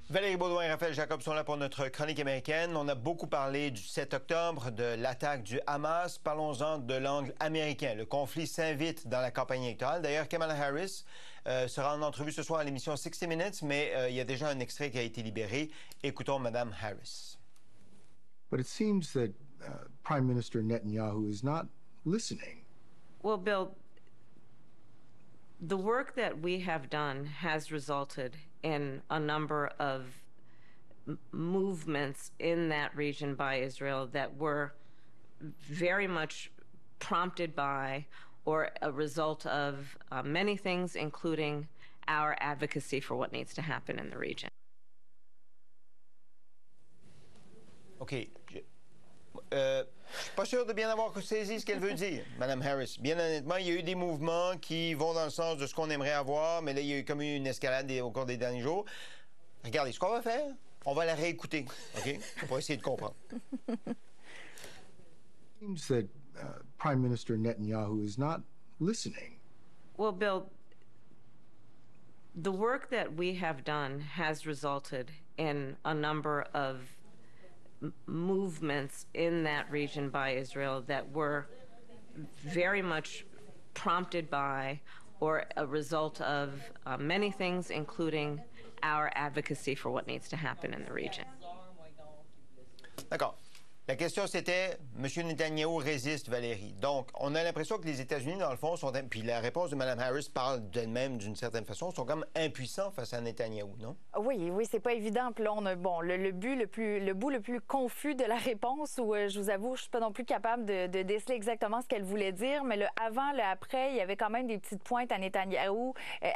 Valérie Baudouin et Raphaël Jacob sont là pour notre chronique américaine. On a beaucoup parlé du 7 octobre, de l'attaque du Hamas. Parlons-en de l'angle américain. Le conflit s'invite dans la campagne électorale. D'ailleurs, Kamala Harris sera en entrevue ce soir à l'émission 60 Minutes, mais il y a déjà un extrait qui a été libéré. Écoutons Mme Harris. But it seems that Prime Minister Netanyahu is not listening. Well, Bill, the work that we have done has resulted in a number of movements in that region by Israel that were very much prompted by or a result of many things, including our advocacy for what needs to happen in the region. OK. Je suis pas sûr de bien avoir saisi ce qu'elle veut dire, Mme Harris. Bien honnêtement, il y a eu des mouvements qui vont dans le sens de ce qu'on aimerait avoir, mais là, il y a eu comme une escalade au cours des derniers jours. Regardez, ce qu'on va faire, on va la réécouter, OK? On va essayer de comprendre. It seems that Prime Minister Netanyahu is not listening. Well, Bill, the work that we have done has resulted in a number of movements in that region by Israel that were very much prompted by or a result of many things, including our advocacy for what needs to happen in the region. D'accord. La question, c'était, M. Netanyahou résiste, Valérie. Donc, on a l'impression que les États-Unis, dans le fond, sont... Puis la réponse de Mme Harris parle d'elle-même d'une certaine façon, sont comme impuissants face à Netanyahou, non? Oui, c'est pas évident. Puis là, on a, le bout le plus confus de la réponse, où je vous avoue, je suis pas non plus capable de déceler exactement ce qu'elle voulait dire, mais le avant, le après, il y avait quand même des petites pointes à Netanyahou.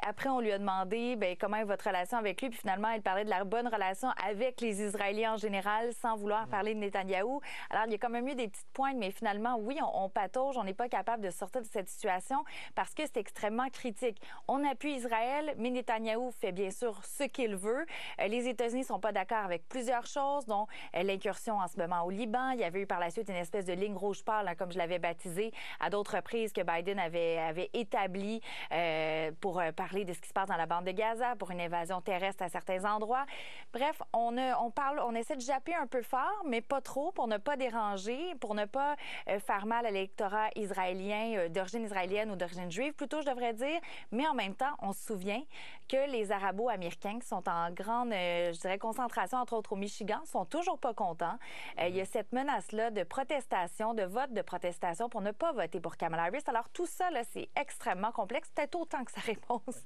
Après, on lui a demandé comment est votre relation avec lui, puis finalement, elle parlait de la bonne relation avec les Israéliens en général, sans vouloir parler de Netanyahou. Alors, il y a quand même eu des petites pointes, mais finalement, oui, on patauge, on n'est pas capable de sortir de cette situation parce que c'est extrêmement critique. On appuie Israël, mais Netanyahou fait bien sûr ce qu'il veut. Les États-Unis ne sont pas d'accord avec plusieurs choses, dont l'incursion en ce moment au Liban. Il y avait eu par la suite une espèce de ligne rouge pâle, hein, comme je l'avais baptisé à d'autres reprises, que Biden avait établi pour parler de ce qui se passe dans la bande de Gaza, pour une invasion terrestre à certains endroits. Bref, on essaie de japper un peu fort, mais pas trop, pour ne pas déranger, pour ne pas faire mal à l'électorat israélien d'origine israélienne ou d'origine juive, plutôt, je devrais dire. Mais en même temps, on se souvient que les Arabo-Américains qui sont en grande, je dirais, concentration, entre autres au Michigan, sont toujours pas contents. Il y a cette menace-là de protestation, de vote de protestation pour ne pas voter pour Kamala Harris. Alors tout ça, là, c'est extrêmement complexe, peut-être autant que sa réponse.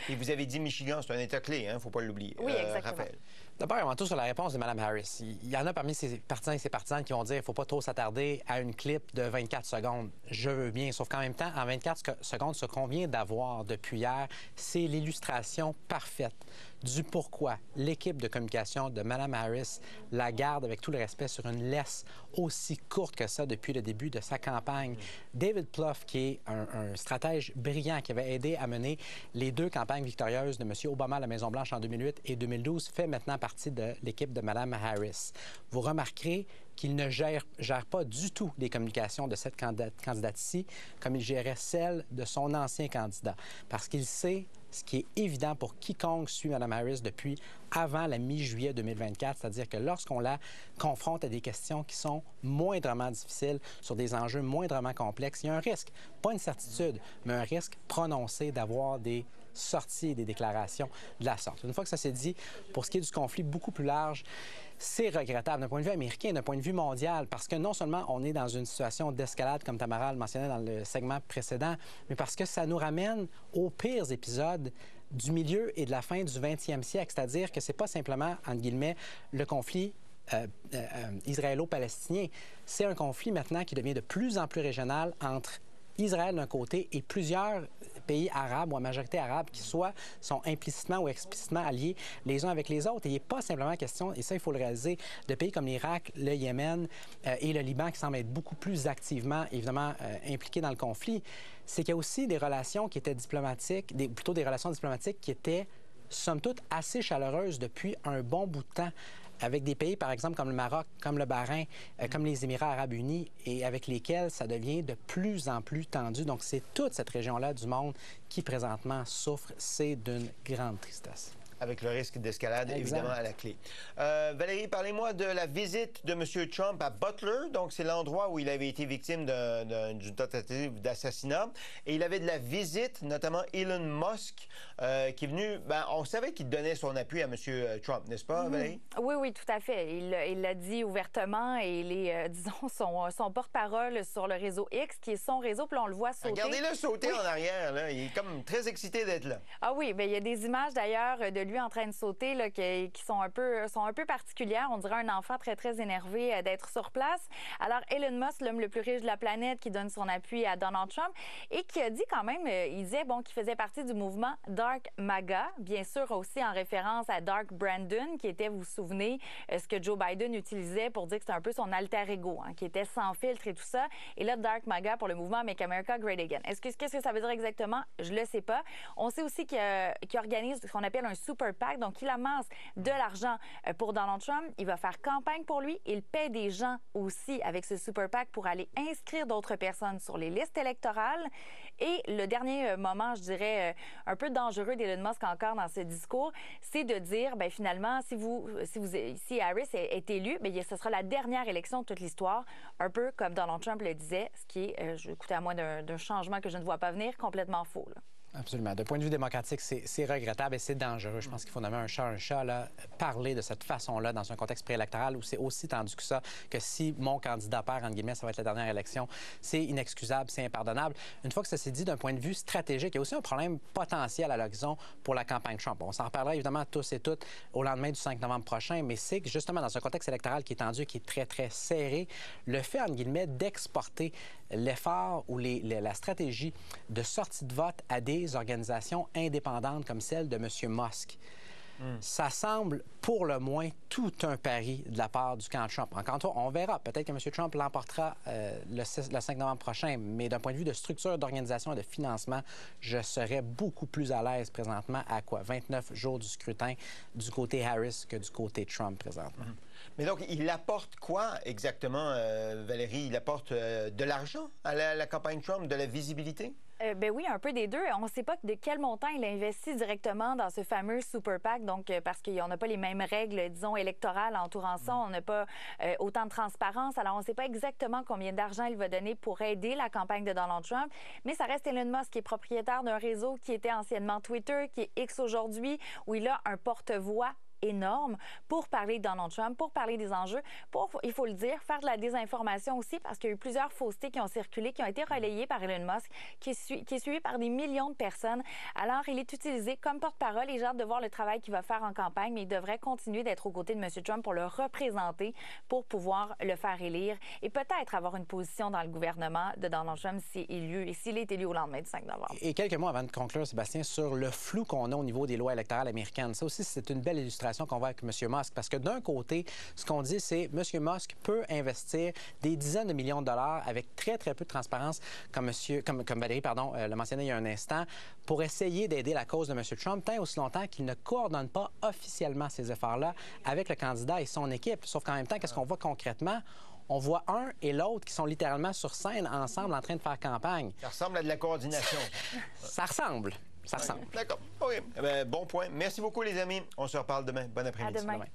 Et vous avez dit Michigan, c'est un État clé, hein? Faut pas l'oublier. Oui, exactement. Raphaël. D'abord, avant tout, sur la réponse de Mme Harris, il y en a parmi ses partisans et ses partisanes qui vont dire qu'il ne faut pas trop s'attarder à une clip de 24 secondes. Je veux bien, sauf qu'en même temps, en 24 secondes, ce qu'on vient d'avoir depuis hier, c'est l'illustration parfaite du pourquoi l'équipe de communication de Mme Harris la garde avec tout le respect sur une laisse aussi courte que ça depuis le début de sa campagne. David Plouffe, qui est un stratège brillant qui avait aidé à mener les deux campagnes victorieuses de M. Obama à la Maison-Blanche en 2008 et 2012, fait maintenant partie de l'équipe de Mme Harris. Vous remarquerez qu'il ne gère pas du tout les communications de cette candidate-ci comme il gérait celle de son ancien candidat, parce qu'il sait ce qui est évident pour quiconque suit Mme Harris depuis avant la mi-juillet 2024, c'est-à-dire que lorsqu'on la confronte à des questions qui sont moindrement difficiles, sur des enjeux moindrement complexes, il y a un risque, pas une certitude, mais un risque prononcé d'avoir des sorties et des déclarations de la sorte. Une fois que ça s'est dit, pour ce qui est du conflit beaucoup plus large, c'est regrettable d'un point de vue américain et d'un point de vue mondial, parce que non seulement on est dans une situation d'escalade, comme Tamara le mentionnait dans le segment précédent, mais parce que ça nous ramène aux pires épisodes du milieu et de la fin du 20e siècle, c'est-à-dire que c'est pas simplement, entre guillemets, le conflit israélo-palestinien. C'est un conflit maintenant qui devient de plus en plus régional entre Israël d'un côté et plusieurs pays arabes ou à majorité arabe qui soit sont implicitement ou explicitement alliés les uns avec les autres. Et il n'est pas simplement question, et ça il faut le réaliser, de pays comme l'Irak, le Yémen et le Liban qui semblent être beaucoup plus activement, évidemment, impliqués dans le conflit. C'est qu'il y a aussi des relations qui étaient diplomatiques, plutôt des relations diplomatiques qui étaient, somme toute, assez chaleureuses depuis un bon bout de temps, avec des pays, par exemple, comme le Maroc, comme le Bahreïn, comme les Émirats arabes unis, et avec lesquels ça devient de plus en plus tendu. Donc, c'est toute cette région-là du monde qui, présentement, souffre. C'est d'une grande tristesse. avec le risque d'escalade, évidemment, à la clé. Valérie, parlez-moi de la visite de M. Trump à Butler. Donc, c'est l'endroit où il avait été victime d'une tentative d'assassinat. Et il avait de la visite, notamment Elon Musk, qui est venu... on savait qu'il donnait son appui à M. Trump, n'est-ce pas, Valérie? Oui, oui, tout à fait. Il l'a dit ouvertement et il est, disons, son porte-parole sur le réseau X, qui est son réseau, puis on le voit sauter. Regardez-le sauter en arrière, là. Il est comme très excité d'être là. Ah oui, bien, il y a des images d'ailleurs de lui en train de sauter là, qui sont un peu particulières. On dirait un enfant très, très énervé d'être sur place. Alors, Elon Musk, l'homme le plus riche de la planète, qui donne son appui à Donald Trump et qui a dit quand même, il disait qu'il faisait partie du mouvement Dark MAGA, bien sûr aussi en référence à Dark Brandon, qui était, vous vous souvenez, ce que Joe Biden utilisait pour dire que c'était un peu son alter ego, qui était sans filtre et tout ça. Et là, Dark MAGA pour le mouvement Make America Great Again. Qu'est-ce que ça veut dire exactement? Je le sais pas. On sait aussi qu'il organise ce qu'on appelle un super PAC, donc il amasse de l'argent pour Donald Trump. Il va faire campagne pour lui. Il paie des gens aussi avec ce super PAC pour aller inscrire d'autres personnes sur les listes électorales. Et le dernier moment, je dirais, un peu dangereux d'Elon Musk encore dans ce discours, c'est de dire, bien finalement, si Harris est élu, bien, ce sera la dernière élection de toute l'histoire, un peu comme Donald Trump le disait, ce qui est, écoutez, à moi d'un changement que je ne vois pas venir, complètement faux, là. Absolument. D'un point de vue démocratique, c'est regrettable et c'est dangereux. Je pense qu'il faut nommer un chat, là. Parler de cette façon-là dans un contexte préélectoral où c'est aussi tendu que ça, que si mon candidat perd, entre guillemets, ça va être la dernière élection, c'est inexcusable, c'est impardonnable. Une fois que ça s'est dit, d'un point de vue stratégique, il y a aussi un problème potentiel à l'horizon pour la campagne Trump. On s'en reparlera évidemment tous et toutes au lendemain du 5 novembre prochain, mais c'est que justement dans un contexte électoral qui est tendu, qui est très, très serré, le fait, entre guillemets, d'exporter l'effort ou la stratégie de sortie de vote à des organisations indépendantes comme celle de M. Musk. Ça semble, pour le moins, tout un pari de la part du camp Trump. Encore une fois, on verra. Peut-être que M. Trump l'emportera le 5 novembre prochain, mais d'un point de vue de structure, d'organisation et de financement, je serais beaucoup plus à l'aise présentement à 29 jours du scrutin du côté Harris que du côté Trump présentement. Mais donc, il apporte quoi exactement, Valérie? Il apporte de l'argent à la campagne Trump, de la visibilité? Ben oui, un peu des deux. On ne sait pas de quel montant il investit directement dans ce fameux Super PAC, donc parce qu'on n'a pas les mêmes règles, disons, électorales entourant ça. On n'a pas autant de transparence. Alors, on ne sait pas exactement combien d'argent il va donner pour aider la campagne de Donald Trump. Mais ça reste Elon Musk qui est propriétaire d'un réseau qui était anciennement Twitter, qui est X aujourd'hui, où il a un porte-voix énorme pour parler de Donald Trump, pour parler des enjeux, pour, il faut le dire, faire de la désinformation aussi, parce qu'il y a eu plusieurs faussetés qui ont circulé, qui ont été relayées par Elon Musk, qui est suivi par des millions de personnes. Alors, il est utilisé comme porte-parole et j'ai hâte de voir le travail qu'il va faire en campagne, mais il devrait continuer d'être aux côtés de M. Trump pour le représenter, pour pouvoir le faire élire et peut-être avoir une position dans le gouvernement de Donald Trump s'il est élu au lendemain du 5 novembre. Et quelques mots avant de conclure, Sébastien, sur le flou qu'on a au niveau des lois électorales américaines. Ça aussi, c'est une belle illustration qu'on voit avec M. Musk, parce que d'un côté, ce qu'on dit, c'est M. Musk peut investir des dizaines de millions de dollars avec très, très peu de transparence, comme Valérie le mentionnait il y a un instant, pour essayer d'aider la cause de M. Trump tant aussi longtemps qu'il ne coordonne pas officiellement ces efforts-là avec le candidat et son équipe. Sauf qu'en même temps, qu'est-ce qu'on voit concrètement? On voit un et l'autre qui sont littéralement sur scène ensemble en train de faire campagne. Ça ressemble à de la coordination. Ça ressemble. Ça ressemble. D'accord. OK. Eh bien, bon point. Merci beaucoup, les amis. On se reparle demain. Bon après-midi. À demain.